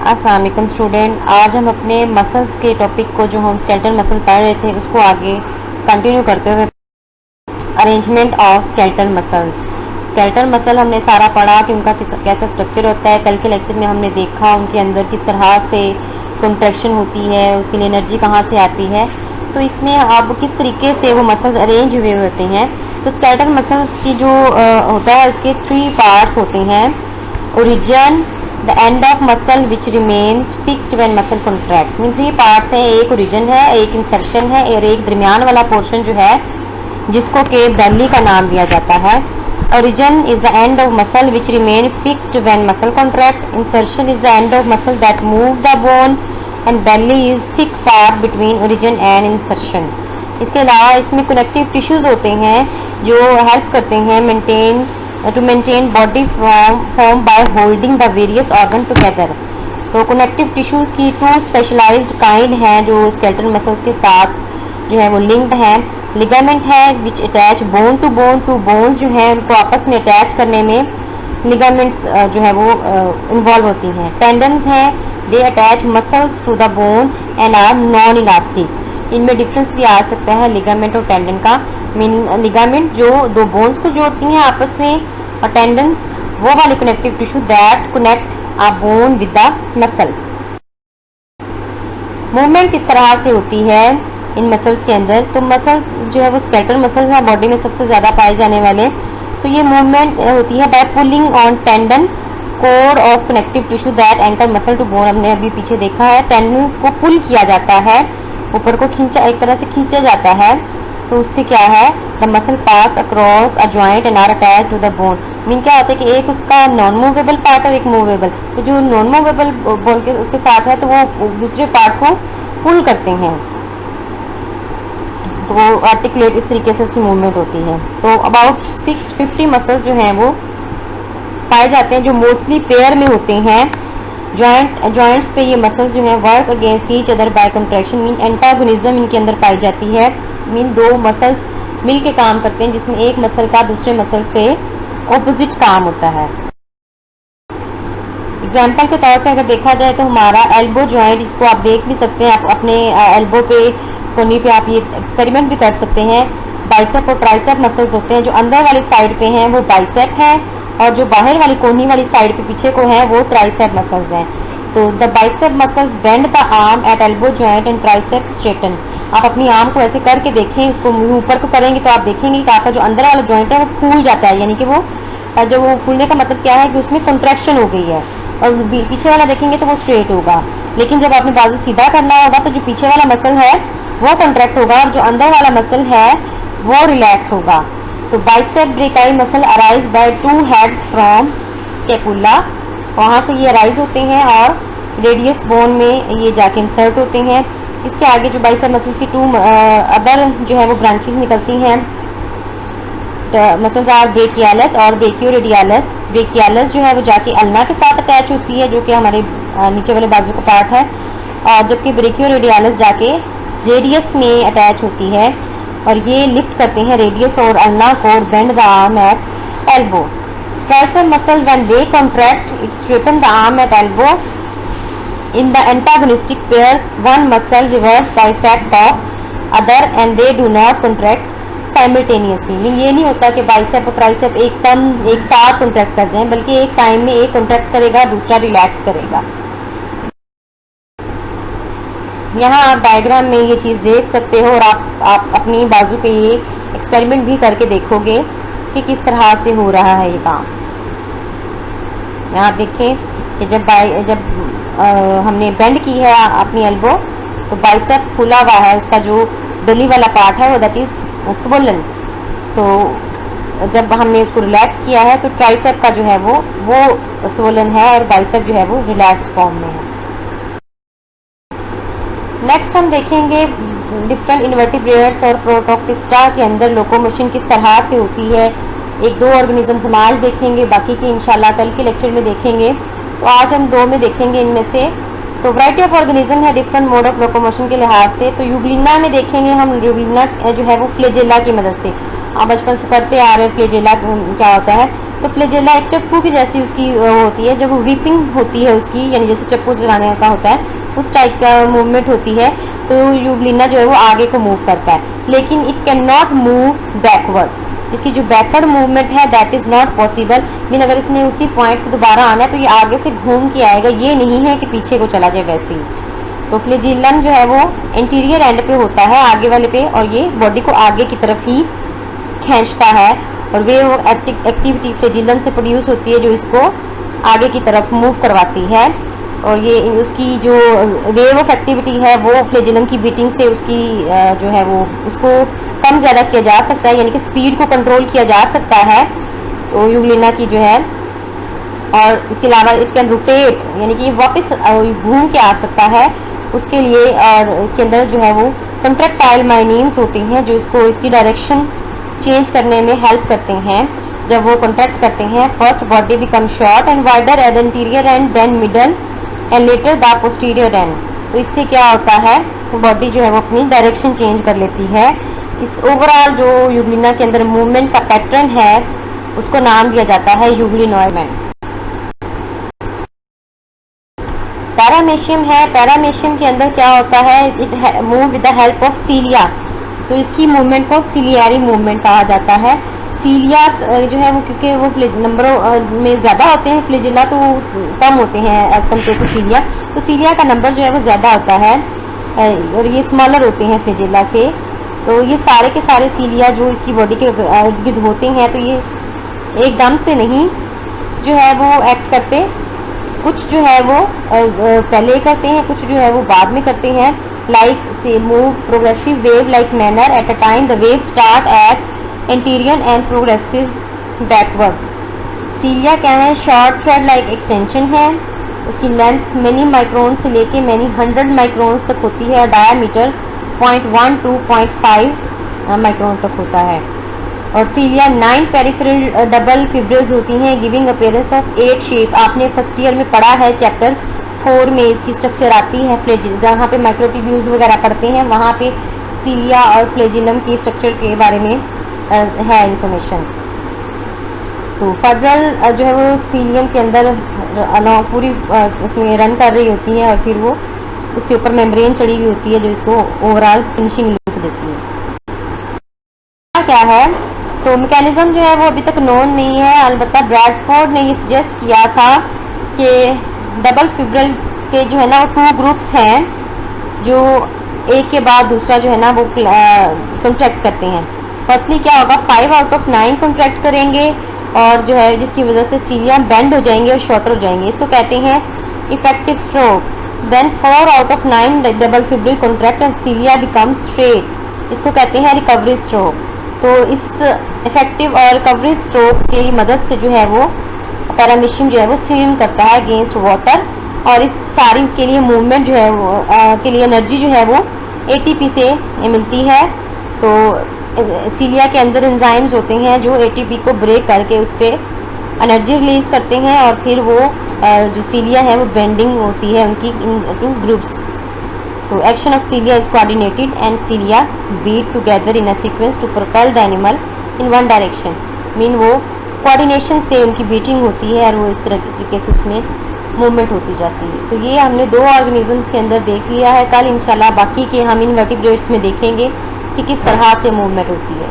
अस्सलाम वालेकुम स्टूडेंट, आज हम अपने मसल्स के टॉपिक को जो हम स्केलेटल मसल पढ़ रहे थे उसको आगे कंटिन्यू करते हुए arrangement of skeletal muscles. Skeletal muscle हमने सारा पढ़ा कि उनका कैसा स्ट्रक्चर होता है। कल के लेक्चर में हमने देखा उनके अंदर किस तरह से कंट्रैक्शन होती है, उसके लिए एनर्जी कहाँ से आती है। तो इसमें अब किस तरीके से वो मसल्स अरेंज हुए होते हैं। तो स्केलेटल मसल्स की जो होता है उसके 3 पार्ट्स होते हैं। Origin, the end of muscle which remains fixed when muscle contract. Mean 3 parts हैं, एक ओरिजिन है, एक इंसर्शन है और एक दरमियान वाला पोर्शन जो है जिसको के बेली का नाम दिया जाता है। Origin is the end of muscle which remain fixed when muscle contract. Insertion is the end of muscle that move the bone and belly is thick part between origin and insertion. इसके अलावा इसमें connective tissues होते हैं जो help करते हैं to maintain body form by holding the various organ together। तो connective tissues की 2 स्पेशलाइज्ड काइंड हैं जो स्केलेटल मसल्स के साथ जो है वो लिंक्ड हैं। लिगामेंट है which attach bone to bone, 2 bones जो हैं उनको आपस में अटैच करने में लिगामेंट्स जो है वो इन्वॉल्व होती हैं। टेंडन्स हैं, they attach muscles to the bone and are non elastic. इनमें डिफरेंस भी आ सकता है लिगामेंट और टेंडन का। मीन लिगामेंट जो 2 बोन्स को जोड़ती हैं आपस में, और टेंडन्स वो वाले connective tissue that connect a bone with the muscle. Movement किस तरह से होती है इन मसल्स के अंदर। तो मसल्स जो है वो स्केलेटल मसल्स हैं बॉडी में सबसे ज़्यादा पाए जाने वाले। तो ये मूवमेंट होती है by pulling on tendon core of connective tissue that anchor muscle to bone. हमने अभी पीछे देखा है टेंडन्स को पुल किया जाता है, ऊपर को खींचा, एक तरह से खींचा जाता है। तो उससे क्या है, the muscle pass across a joint and are attach to the bone. Mean क्या होता है कि एक उसका नॉन मूवेबल पार्ट और एक मूवेबल। तो जो नॉन मूवेबल बोन के उसके साथ है तो वो दूसरे पार्ट को पुल करते हैं, तो वो आर्टिकुलेट इस तरीके से उसकी मूवमेंट होती है। तो अबाउट 650 मसल्स जो हैं वो पाए जाते हैं जो मोस्टली पेयर में होते हैं। जॉइंट्स पे ये मसल्स जो हैं work against each other by contraction. Mean antagonism इनके अंदर पाई जाती है। मीन 2 मसल्स मिल के काम करते हैं जिसमें एक मसल का दूसरे मसल से ऑपोजिट काम होता है। एग्जाम्पल के तौर पे अगर देखा जाए तो हमारा एल्बो जॉइंट, इसको आप देख भी सकते हैं, आप अपने एल्बो पे कोहनी पे आप ये एक्सपेरिमेंट भी कर सकते हैं। बाइसेप और ट्राइसेप मसल्स होते हैं, जो अंदर वाली साइड पे हैं वो बाइसेप है और जो बाहर वाली कोहनी वाली साइड पे पीछे को है वो ट्राइसेप मसल्स हैं। तो the bicep muscles bend the arm at elbow joint and tricep straighten. आप अपनी आर्म को ऐसे करके देखें, उसको ऊपर को करेंगे तो आप देखेंगे कि आपका जो अंदर वाला जॉइंट है वो फूल जाता है, यानी कि वो जब वो फूलने का मतलब क्या है कि उसमें कंट्रैक्शन हो गई है। और पीछे वाला देखेंगे तो वो स्ट्रेट होगा। लेकिन जब आपने बाजू सीधा करना होगा तो जो पीछे वाला मसल है वो कंट्रैक्ट होगा और जो अंदर वाला मसल है वो रिलैक्स होगा। तो bicep brachii muscle arise by 2 heads from scapula, वहाँ से ये अराइज होते हैं और रेडियस बोन में ये जाके इंसर्ट होते हैं। इससे आगे जो बाइसेप मसल्स की 2 अदर जो है वो ब्रांचेस निकलती हैं। मसल्स आर ब्रेकियालस और ब्रेकियोरेडियालस। ब्रेकियालस जो है वो जाके अल्ना के साथ अटैच होती है जो कि हमारे नीचे वाले बाजू का पार्ट है, और जबकि ब्रेकियोरेडियालस जाके रेडियस में अटैच होती है और ये लिफ्ट करते हैं रेडियस और अल्ना को, bend the arm at elbow. Tricep muscle when they contract it straighten the arm at elbow. In the antagonistic pairs, one muscle reverses the effect of other and they do not contract simultaneously। ये नहीं होता कि bicep और tricep एकदम एक साथ contract कर जाएं, बल्कि एक टाइम में एक कॉन्ट्रैक्ट करेगा दूसरा रिलैक्स करेगा। यहाँ आप डायग्राम में ये चीज़ देख सकते हो और आप अपनी बाजू पे ये एक्सपेरिमेंट भी करके देखोगे कि किस तरह से हो रहा है ये काम। यहाँ देखें कि जब हमने बेंड की है अपनी एल्बो तो बाइसेप खुला हुआ है, उसका जो बेली वाला पार्ट है वो दैट इज स्वोलन। तो जब हमने उसको रिलैक्स किया है तो ट्राइसेप का जो है वो स्वोलन है और बाइसेप जो है वो रिलैक्स फॉर्म में है। नेक्स्ट हम देखेंगे डिफरेंट इन्वर्टिब्रेट्स और प्रोटोक्टिस्टा के अंदर लोकोमोशन किस तरह से होती है। 1-2 ऑर्गेनिज्म्स हम आज देखेंगे, बाकी की इंशाल्लाह कल के लेक्चर में देखेंगे। तो आज हम 2 में देखेंगे इनमें से। तो वैरायटी ऑफ ऑर्गेनिज्म है डिफरेंट मोड ऑफ लोकोमोशन के लिहाज से। तो यूग्लिना में देखेंगे हम, यूग्लिना जो है वो फ्लेजेला की मदद से, आप बचपन से पढ़ते आ रहे हैं फ्लेजेला क्या होता है। तो फ्लैजेला एक चप्पू की जैसी उसकी होती है, जब वीपिंग होती है उसकी, यानी जैसे चप्पू चलाने का होता है उस टाइप का मूवमेंट होती है, तो यूग्लिना जो है वो आगे को मूव करता है, लेकिन it can not move backward. इसकी जो बैकवर्ड मूवमेंट है that is not possible. Mean अगर इसने उसी पॉइंट पर दोबारा आना है तो ये आगे से घूम के आएगा, ये नहीं है कि पीछे को चला जाए वैसे ही। तो फ्लैजिलम जो है वो इंटीरियर एंड पे होता है, आगे वाले पे, और ये बॉडी को आगे की तरफ ही खींचता है, और वे वो एक्टिविटी फ्लैजिलम से प्रोड्यूस होती है जो इसको आगे की तरफ मूव करवाती है। और ये उसकी जो वेव ऑफ एक्टिविटी है वो फ्लैजिलम की बीटिंग से उसकी जो है वो उसको कम ज़्यादा किया जा सकता है, यानी कि स्पीड को कंट्रोल किया जा सकता है तो यूग्लिना की जो है। और इसके अलावा इट कैन रोटेट, यानी कि वापस घूम के आ सकता है उसके लिए। और इसके अंदर जो है वो कंट्रैक्टाइल माइनिम्स होती हैं जो इसको इसकी डायरेक्शन चेंज करने में हेल्प करते हैं। जब वो कॉन्ट्रैक्ट करते हैं, first body become short and wider at the anterior and then middle and later the posterior end. तो इससे क्या होता है, बॉडी जो है वो अपनी डायरेक्शन चेंज कर लेती है। इस ओवरऑल जो यूग्लिना के अंदर मूवमेंट का पैटर्न है उसको नाम दिया जाता है यूग्लिनॉइड। पैरामेशियम है, पैरामेशियम के अंदर क्या होता है, it move with the help of सीलिया। तो इसकी मूवमेंट को सीलियारी मूवमेंट कहा जाता है। सीलिया जो है वो क्योंकि वो नंबरों में ज़्यादा होते हैं, फ्लैजिला तो कम होते हैं एज कम्पेयर टू सीलिया, तो सीलिया का नंबर जो है वो ज़्यादा होता है और ये स्मॉलर होते हैं फ्लैजिला से। तो ये सारे के सारे सीलिया जो इसकी बॉडी के इर्द गिर्द होते हैं, तो ये एकदम से नहीं जो है वो एक्ट करते, कुछ जो है वो पहले करते हैं, कुछ जो है वो बाद में करते हैं। लाइक से move progressive wave like manner at a time, the wave start at interior and progressive backward. Cilia क्या है, शॉर्ट थ्रेड लाइक एक्सटेंशन है, उसकी लेंथ मैनी माइक्रोन से लेके मैनी 100 माइक्रोन्स तक होती है और डायामीटर 0.1 to 0.5 माइक्रोन तक होता है। और सीलिया 9 पेरिफेरल डबल फिब्रिल्स होती हैं गिविंग अपीयरेंस ऑफ 8 शेप। आपने फर्स्ट ईयर में पढ़ा है, चैप्टर 4 में इसकी स्ट्रक्चर आती है। फ्लैजिल जहाँ पे माइक्रोट्यूब्यूल्स वगैरह पढ़ते हैं वहाँ पे सीलिया और फ्लैजिलम की स्ट्रक्चर के बारे में है इंफॉर्मेशन। तो फर्दर जो है वो सीलियम के अंदर पूरी उसमें रन कर रही होती है और फिर वो उसके ऊपर मेम्ब्रेन चढ़ी हुई होती है जो इसको ओवरऑल फिनिशिंग लुक देती है। क्या है, तो मैकेनिज्म जो है वो अभी तक नोन नहीं है, अलबत्ता ब्रैडफोर्ड ने ये सजेस्ट किया था कि डबल फिब्रिल के जो है ना वो 2 ग्रुप्स हैं जो एक के बाद दूसरा जो है ना वो कॉन्ट्रैक्ट करते हैं। फर्स्टली क्या होगा, 5 आउट ऑफ 9 कॉन्ट्रैक्ट करेंगे और जो है जिसकी वजह से सीलिया बेंड हो जाएंगे और शॉर्टर हो जाएंगे, इसको कहते हैं effective stroke. Then 4 out of 9 double fibril contract and cilia become straight, इसको कहते हैं रिकवरी स्ट्रोक। तो इस इफेक्टिव और रिकवरी स्ट्रोक की मदद से जो है वो पैरामेशियम जो है वो स्विम करता है अगेंस्ट वाटर, और इस सारी के लिए मूवमेंट जो है वो के लिए एनर्जी जो है वो एटीपी से मिलती है। तो सीलिया के अंदर एंजाइम्स होते हैं जो एटीपी को ब्रेक करके उससे एनर्जी रिलीज करते हैं और फिर वो जो सीलिया है वो बेंडिंग होती है उनकी टू ग्रुप्स। तो action of cilia is coordinated and cilia beat together in a sequence to propel the animal in one direction. Mean वो कोऑर्डिनेशन से उनकी बीटिंग होती है और वो इस तरह के तरीके से उसमें मूवमेंट होती जाती है। तो ये हमने 2 ऑर्गेनिजम्स के अंदर देख लिया है। कल इंशाल्लाह बाकी के हम इनवर्टिब्रेट्स में देखेंगे कि किस तरह से मूवमेंट होती है।